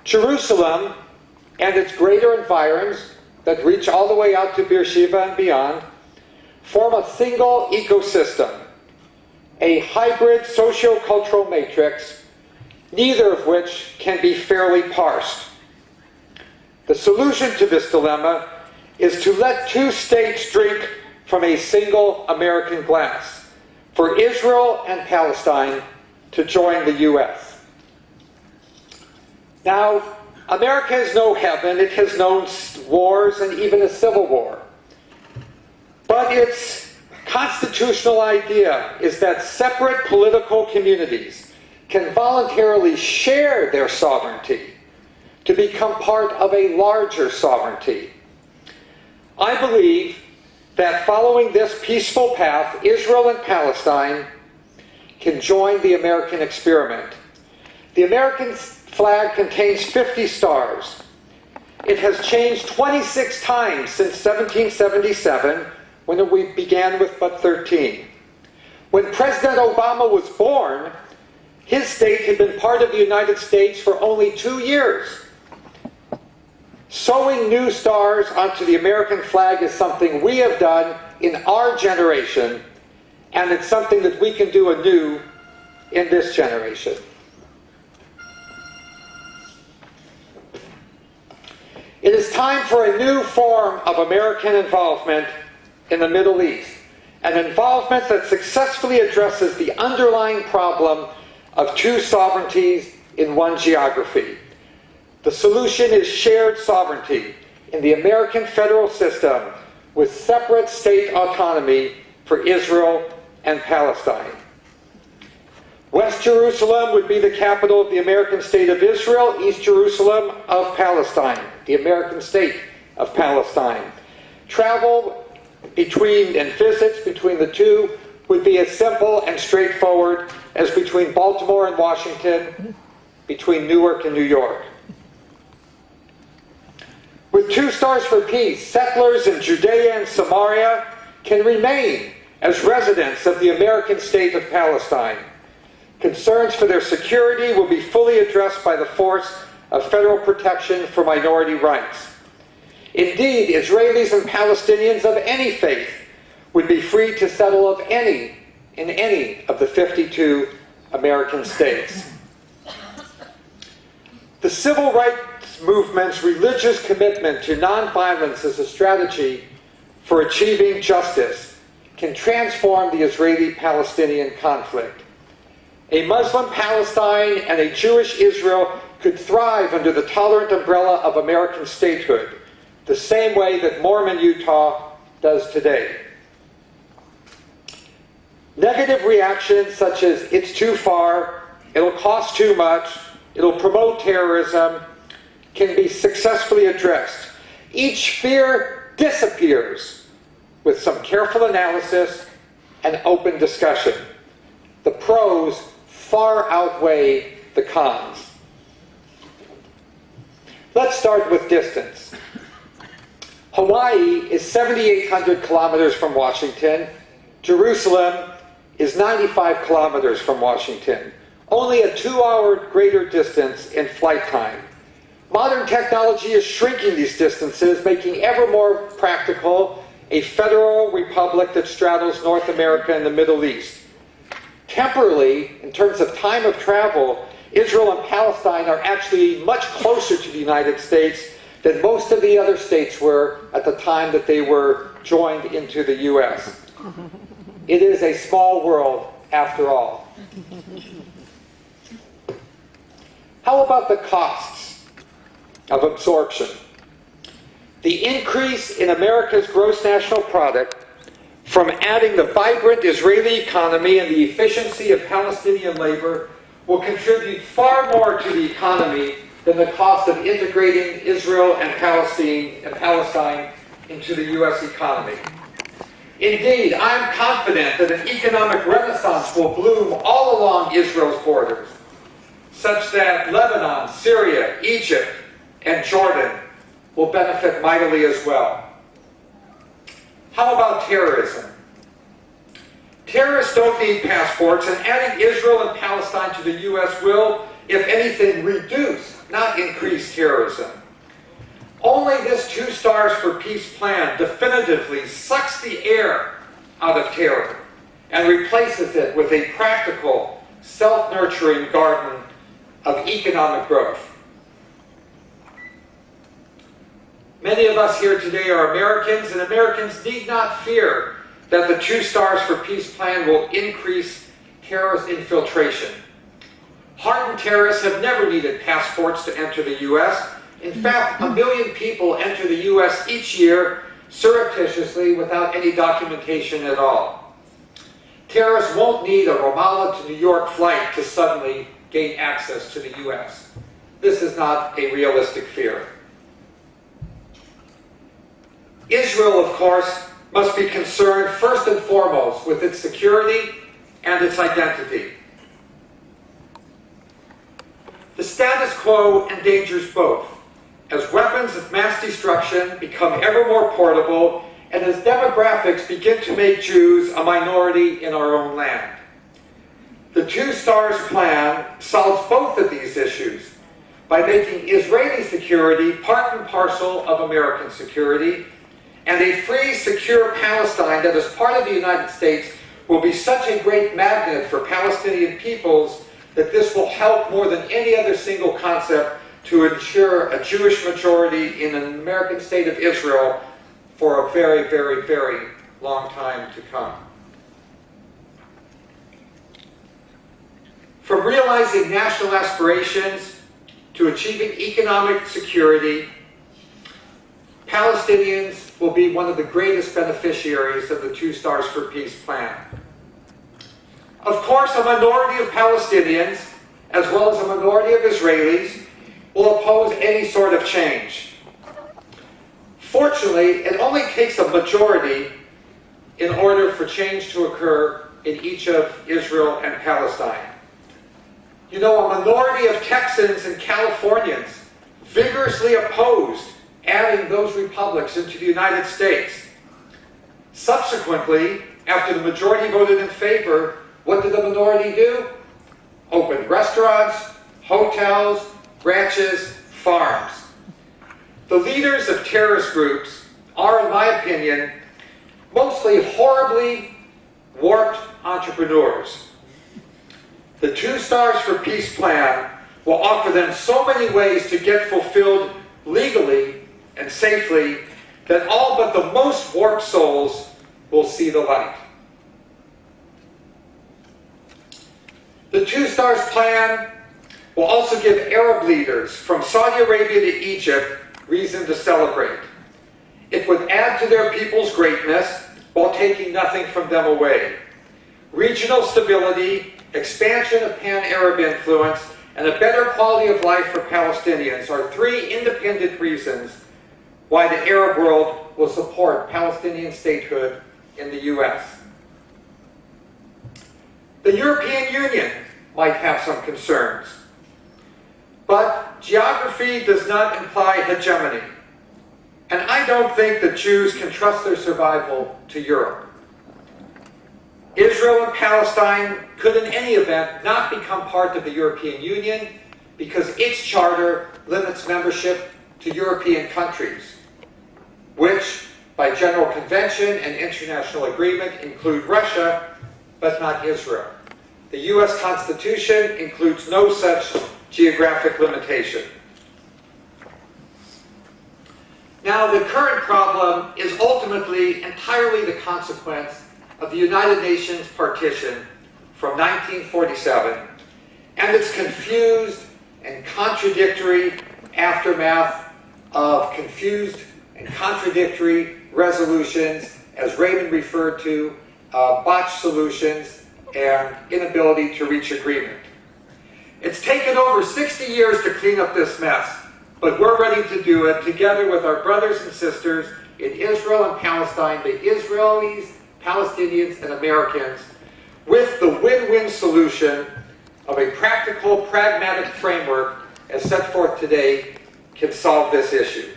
Jerusalem and its greater environs that reach all the way out to Beersheba and beyond form a single ecosystem, a hybrid socio-cultural matrix, neither of which can be fairly parsed. The solution to this dilemma is to let two states drink from a single American glass, for Israel and Palestine to join the U.S. Now, America is no heaven. It has known wars and even a civil war. But its constitutional idea is that separate political communities can voluntarily share their sovereignty to become part of a larger sovereignty. I believe that following this peaceful path, Israel and Palestine can join the American experiment. The American flag contains 50 stars. It has changed 26 times since 1777, when we began with but 13. When President Obama was born, his state had been part of the United States for only 2 years. Sewing new stars onto the American flag is something we have done in our generation, and it's something that we can do anew in this generation. It is time for a new form of American involvement in the Middle East, an involvement that successfully addresses the underlying problem of two sovereignties in one geography. The solution is shared sovereignty in the American federal system with separate state autonomy for Israel and Palestine. West Jerusalem would be the capital of the American state of Israel, East Jerusalem of Palestine, the American state of Palestine. Travel between and visits between the two would be as simple and straightforward as between Baltimore and Washington, between Newark and New York. With 2 stars for peace, settlers in Judea and Samaria can remain as residents of the American state of Palestine. Concerns for their security will be fully addressed by the force of federal protection for minority rights. Indeed, Israelis and Palestinians of any faith would be free to settle in any of the 52 American states. The civil rights movement's religious commitment to nonviolence as a strategy for achieving justice can transform the Israeli-Palestinian conflict. A Muslim Palestine and a Jewish Israel could thrive under the tolerant umbrella of American statehood, the same way that Mormon Utah does today. Negative reactions such as "it's too far," "it'll cost too much," "it'll promote terrorism," can be successfully addressed. Each fear disappears with some careful analysis and open discussion. The pros far outweigh the cons. Let's start with distance. Hawaii is 7,800 kilometers from Washington. Jerusalem is 95 kilometers from Washington. Only a 2-hour greater distance in flight time. Modern technology is shrinking these distances, making ever more practical a federal republic that straddles North America and the Middle East. Temporally, in terms of time of travel, Israel and Palestine are actually much closer to the United States than most of the other states were at the time that they were joined into the U.S. It is a small world, after all. How about the costs of absorption? The increase in America's gross national product from adding the vibrant Israeli economy and the efficiency of Palestinian labor will contribute far more to the economy than the cost of integrating Israel and Palestine into the U.S. economy. Indeed, I'm confident that an economic renaissance will bloom all along Israel's borders, such that Lebanon, Syria, Egypt, and Jordan will benefit mightily as well. How about terrorism? Terrorists don't need passports, and adding Israel and Palestine to the U.S. will, if anything, reduce not increase terrorism. Only this 2 Stars for Peace plan definitively sucks the air out of terror and replaces it with a practical, self-nurturing garden of economic growth. Many of us here today are Americans, and Americans need not fear that the 2 Stars for Peace plan will increase terrorist infiltration. Hardened terrorists have never needed passports to enter the U.S. In fact, 1 million people enter the U.S. each year surreptitiously without any documentation at all. Terrorists won't need a Ramallah to New York flight to suddenly gain access to the U.S. This is not a realistic fear. Israel, of course, must be concerned first and foremost with its security and its identity. The status quo endangers both, as weapons of mass destruction become ever more portable and as demographics begin to make Jews a minority in our own land. The 2 Stars plan solves both of these issues by making Israeli security part and parcel of American security, and a free, secure Palestine that is part of the United States will be such a great magnet for Palestinian peoples that this will help more than any other single concept to ensure a Jewish majority in an American state of Israel for a very, very, very long time to come. From realizing national aspirations to achieving economic security, Palestinians will be one of the greatest beneficiaries of the 2 Stars for Peace plan. Of course, a minority of Palestinians, as well as a minority of Israelis, will oppose any sort of change. Fortunately, it only takes a majority in order for change to occur in each of Israel and Palestine. You know, a minority of Texans and Californians vigorously opposed adding those republics into the United States. Subsequently, after the majority voted in favor, what did the minority do? Opened restaurants, hotels, ranches, farms. The leaders of terrorist groups are, in my opinion, mostly horribly warped entrepreneurs. The 2 Stars for Peace plan will offer them so many ways to get fulfilled legally and safely that all but the most warped souls will see the light. The 2 Stars plan will also give Arab leaders from Saudi Arabia to Egypt reason to celebrate. It would add to their people's greatness while taking nothing from them away. Regional stability, expansion of pan-Arab influence, and a better quality of life for Palestinians are 3 independent reasons why the Arab world will support Palestinian statehood in the U.S. The European Union might have some concerns, but geography does not imply hegemony, and I don't think that Jews can trust their survival to Europe. Israel and Palestine could in any event not become part of the European Union because its charter limits membership to European countries, which by general convention and international agreement include Russia, but not Israel. The U.S. Constitution includes no such geographic limitation. Now, the current problem is ultimately entirely the consequence of the United Nations partition from 1947 and its confused and contradictory aftermath of confused and contradictory resolutions, as Raymond referred to, botched solutions, and inability to reach agreement. It's taken over 60 years to clean up this mess, but we're ready to do it together with our brothers and sisters in Israel and Palestine, the Israelis, Palestinians, and Americans, with the win-win solution of a practical, pragmatic framework as set forth today can solve this issue.